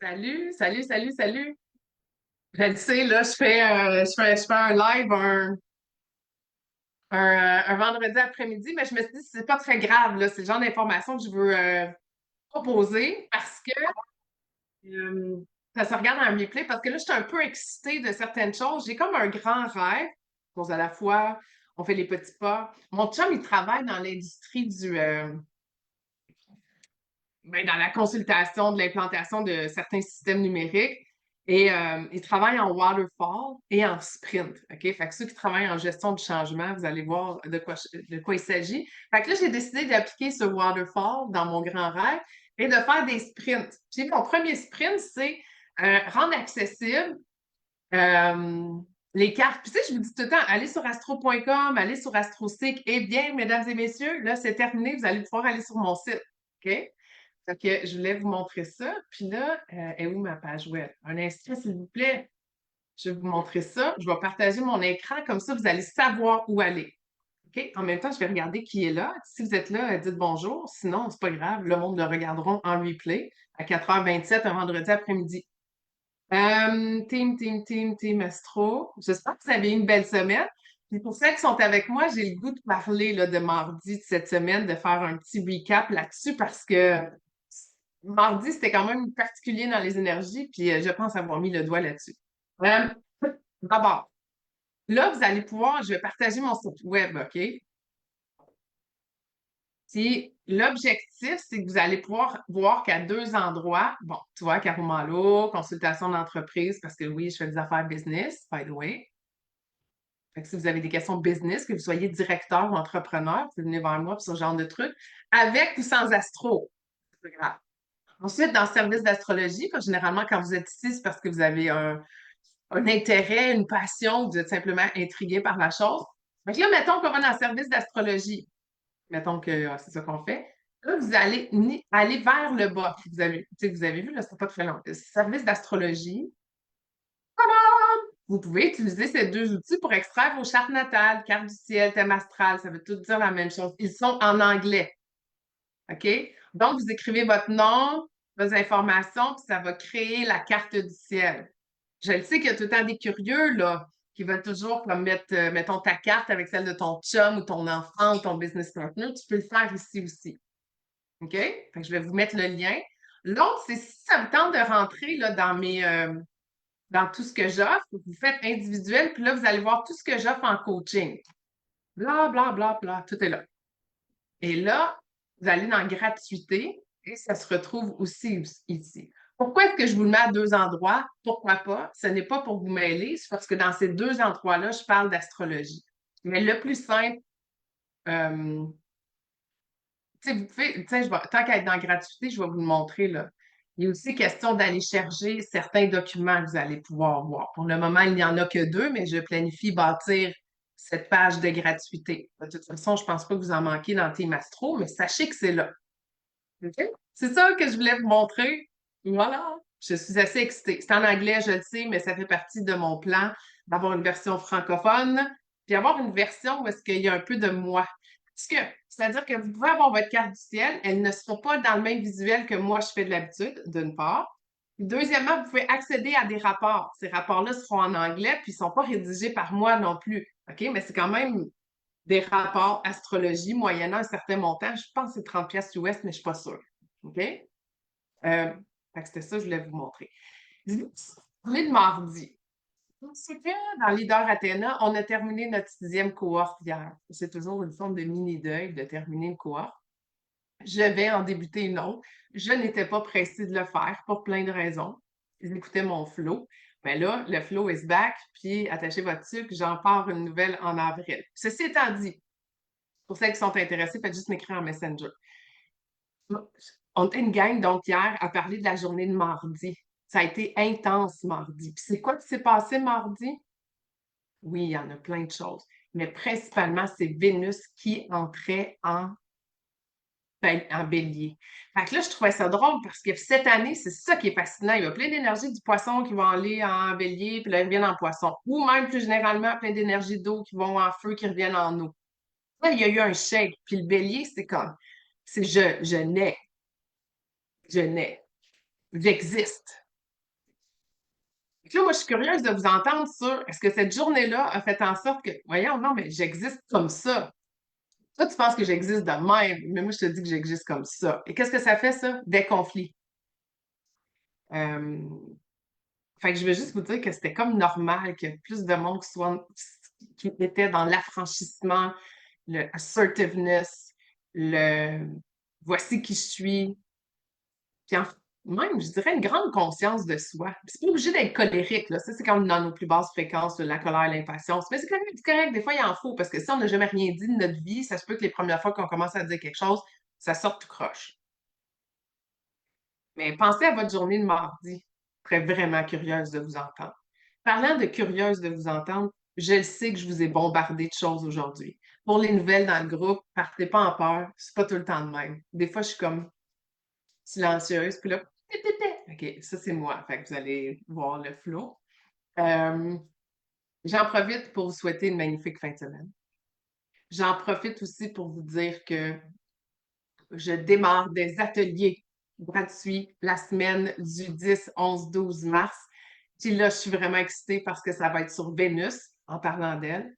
Salut, salut, salut, salut. Je le sais, là, je fais un live un vendredi après-midi, mais je me suis dit, c'est pas très grave, là. C'est le genre d'information que je veux proposer parce que euh, ça se regarde en replay, parce que là, je suis un peu excitée de certaines choses. J'ai comme un grand rêve. À la fois, on fait les petits pas. Mon chum, il travaille dans l'industrie dans la consultation de l'implantation de certains systèmes numériques. Et ils travaillent en waterfall et en sprint. OK? Fait que ceux qui travaillent en gestion du changement, vous allez voir de quoi il s'agit. Fait que là, j'ai décidé d'appliquer ce waterfall dans mon grand rêve et de faire des sprints. Puis mon premier sprint, c'est rendre accessible euh, les cartes. Puis tu sais, je vous dis tout le temps, allez sur astro.com, allez sur AstroSeek. Eh bien, mesdames et messieurs, là, c'est terminé. Vous allez pouvoir aller sur mon site. OK? Fait que je voulais vous montrer ça. Puis là, est où ma page web? Un instant, s'il vous plaît. Je vais vous montrer ça. Je vais partager mon écran, comme ça, vous allez savoir où aller. OK? En même temps, je vais regarder qui est là. Si vous êtes là, dites bonjour. Sinon, c'est pas grave. Le monde le regarderont en replay à 4h27 un vendredi après-midi. Team Astro. J'espère que vous avez une belle semaine. Puis pour celles qui sont avec moi, j'ai le goût de parler là, de mardi de cette semaine, de faire un petit recap là-dessus parce que mardi, c'était quand même particulier dans les énergies, puis je pense avoir mis le doigt là-dessus. Euh, D'abord, là, vous allez pouvoir, je vais partager mon site web, OK? Puis l'objectif, c'est que vous allez pouvoir voir qu'à deux endroits, bon, tu vois, Caromalo, consultation d'entreprise, parce que oui, je fais des affaires business, by the way. Fait que si vous avez des questions business, que vous soyez directeur ou entrepreneur, vous venez vers moi pour ce genre de trucs, avec ou sans astro. C'est pas grave. Ensuite, dans le service d'astrologie, généralement, quand vous êtes ici, c'est parce que vous avez un intérêt, une passion, vous êtes simplement intrigué par la chose. Donc là, mettons qu'on va dans le service d'astrologie. Mettons que c'est ça qu'on fait. Là, vous allez aller vers le bas. Vous avez vu, là, c'est pas très long. Le service d'astrologie. Vous pouvez utiliser ces deux outils pour extraire vos chartes natales, carte du ciel, thème astral. Ça veut tout dire la même chose. Ils sont en anglais. OK? Donc, vous écrivez votre nom, vos informations, puis ça va créer la carte du ciel. Je le sais qu'il y a tout le temps des curieux, là, qui veulent toujours comme mettre, mettons, ta carte avec celle de ton chum ou ton enfant ou ton business partner. Tu peux le faire ici aussi. OK? Fait que je vais vous mettre le lien. L'autre, c'est si ça vous tente de rentrer là, dans tout ce que j'offre, vous faites individuel, puis là, vous allez voir tout ce que j'offre en coaching. Bla, bla, bla, bla, tout est là. Et là, vous allez dans gratuité et ça se retrouve aussi ici. Pourquoi est-ce que je vous le mets à deux endroits? Pourquoi pas? Ce n'est pas pour vous mêler, c'est parce que dans ces deux endroits-là, je parle d'astrologie. Mais le plus simple, euh, tu sais, vous pouvez, tu sais, tant qu'à être dans gratuité, je vais vous le montrer, là. Il y a aussi question d'aller chercher certains documents que vous allez pouvoir voir. Pour le moment, il n'y en a que deux, mais je planifie bâtir cette page de gratuité. De toute façon, je ne pense pas que vous en manquez dans Team Astro, mais sachez que c'est là. OK? C'est ça que je voulais vous montrer. Voilà. Je suis assez excitée. C'est en anglais, je le sais, mais ça fait partie de mon plan d'avoir une version francophone, puis avoir une version où est-ce qu'il y a un peu de moi. C'est-à-dire que vous pouvez avoir votre carte du ciel, elle ne sera pas dans le même visuel que moi je fais de l'habitude, d'une part. Deuxièmement, vous pouvez accéder à des rapports. Ces rapports-là seront en anglais, puis ils ne sont pas rédigés par moi non plus. OK? Mais c'est quand même des rapports astrologie moyennant un certain montant. Je pense que c'est 30 pièces US, mais je ne suis pas sûre. OK? Fait que c'était ça que je voulais vous montrer. Journée de mardi. C'est que dans Leader Athéna, on a terminé notre sixième cohorte hier. C'est toujours une forme de mini-deuil de terminer une cohorte. Je vais en débuter une autre. Je n'étais pas pressée de le faire pour plein de raisons. J'écoutais mon flow. Mais là, le flow is back, puis attachez votre sucre, j'en pars une nouvelle en avril. Ceci étant dit, pour celles qui sont intéressées, faites juste m'écrire en Messenger. On était une gang, donc, hier, à parler de la journée de mardi. Ça a été intense mardi. Puis c'est quoi qui s'est passé mardi? Oui, il y en a plein de choses. Mais principalement, c'est Vénus qui entrait en bélier. Fait que là, je trouvais ça drôle parce que cette année, c'est ça qui est fascinant. Il y a plein d'énergie du poisson qui vont aller en bélier, puis là, ils reviennent en poisson. Ou même plus généralement, plein d'énergie d'eau qui vont en feu, qui reviennent en eau. Là, il y a eu un shake. Puis le bélier, c'est comme, c'est je nais, j'existe. Puis là, moi, je suis curieuse de vous entendre sur est-ce que cette journée-là a fait en sorte que, voyons, non, mais j'existe comme ça. Toi, tu penses que j'existe de même, mais moi, je te dis que j'existe comme ça. Et qu'est-ce que ça fait, ça? Des conflits. Euh, Fait que je veux juste vous dire que c'était comme normal que plus de monde qui était dans l'affranchissement, le assertiveness, le voici qui je suis, puis même, je dirais, une grande conscience de soi. Puis c'est pas obligé d'être colérique, là. Ça, c'est quand on est dans nos plus basses fréquences, là, la colère, l'impatience. Mais c'est correct, des fois, il en faut, parce que si on n'a jamais rien dit de notre vie, ça se peut que les premières fois qu'on commence à dire quelque chose, ça sorte tout croche. Mais pensez à votre journée de mardi. Je serais vraiment curieuse de vous entendre. Parlant de curieuse de vous entendre, je le sais que je vous ai bombardé de choses aujourd'hui. Pour les nouvelles dans le groupe, partez pas en peur, c'est pas tout le temps de même. Des fois, je suis comme silencieuse, puis là, OK, ça c'est moi. Fait que vous allez voir le flow. Euh, J'en profite pour vous souhaiter une magnifique fin de semaine. J'en profite aussi pour vous dire que je démarre des ateliers gratuits la semaine du 10, 11, 12 mars. Puis là, je suis vraiment excitée parce que ça va être sur Vénus, en parlant d'elle.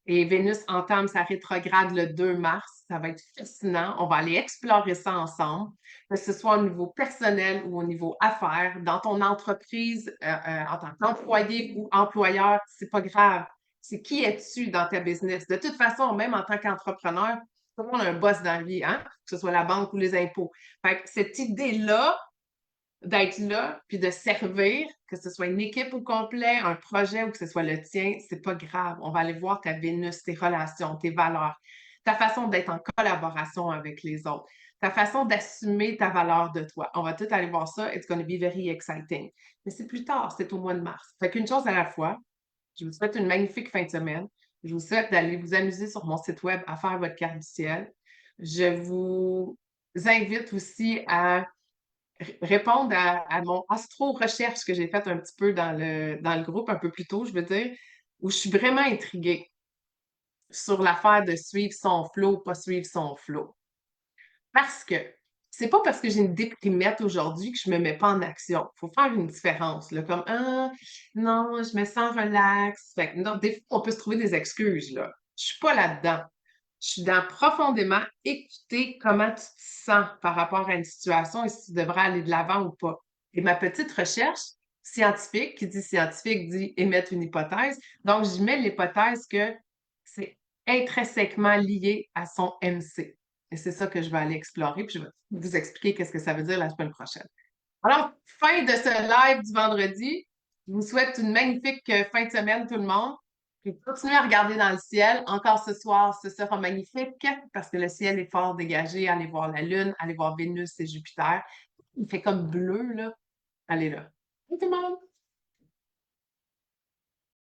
Et Vénus entame sa rétrograde le 2 mars. Ça va être fascinant. On va aller explorer ça ensemble, que ce soit au niveau personnel ou au niveau affaires, dans ton entreprise, en tant qu'employé ou employeur, c'est pas grave. C'est qui es-tu dans ta business? De toute façon, même en tant qu'entrepreneur, tout le monde a un boss dans la vie, hein? Que ce soit la banque ou les impôts. Fait que cette idée-là, d'être là, puis de servir, que ce soit une équipe au complet, un projet ou que ce soit le tien, c'est pas grave. On va aller voir ta Vénus, tes relations, tes valeurs, ta façon d'être en collaboration avec les autres, ta façon d'assumer ta valeur de toi. On va tout aller voir ça. It's going to be very exciting. Mais c'est plus tard, c'est au mois de mars. Fait qu'une chose à la fois, je vous souhaite une magnifique fin de semaine. Je vous souhaite d'aller vous amuser sur mon site web à faire votre carte du ciel. Je vous invite aussi à répondre à mon astro-recherche que j'ai faite un petit peu dans le groupe un peu plus tôt, je veux dire, où je suis vraiment intriguée sur l'affaire de suivre son flow, pas suivre son flow. Parce que c'est pas parce que j'ai une déprimette aujourd'hui que je me mets pas en action. Il faut faire une différence, là, comme ah, non, je me sens relax. Fait que, non, des fois, on peut se trouver des excuses, là. Je suis pas là-dedans. Je suis dans profondément écouter comment tu te sens par rapport à une situation et si tu devrais aller de l'avant ou pas. Et ma petite recherche scientifique, qui dit scientifique, dit émettre une hypothèse. Donc, j'y mets l'hypothèse que c'est intrinsèquement lié à son MC. Et c'est ça que je vais aller explorer, puis je vais vous expliquer qu'est-ce que ça veut dire la semaine prochaine. Alors, fin de ce live du vendredi. Je vous souhaite une magnifique fin de semaine, tout le monde. Puis continuez à regarder dans le ciel. Encore ce soir, ce sera magnifique parce que le ciel est fort dégagé. Allez voir la Lune, allez voir Vénus et Jupiter. Il fait comme bleu, là. Allez là. Tout le monde!